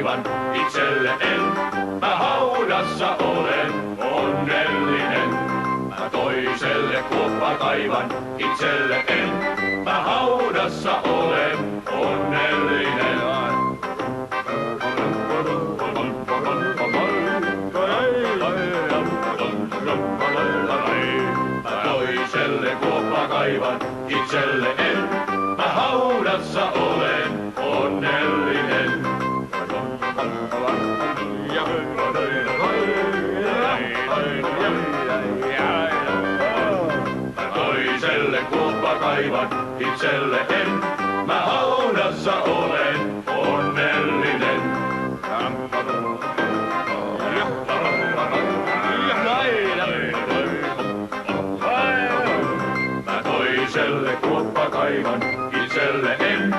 kaivan, itselle en. Mä haudassa olen onnellinen. Mä toiselle kuoppa kaivan, itselle en. Mä haudassa olen onnellinen. Mä toiselle kuoppa kaivan, itselle en. Mä haudassa olen onnellinen. Mä toiselle kuoppa kaivan, itselle en. Mä haudassa olen onnellinen. Mä toiselle kuoppa kaivan, itselle en.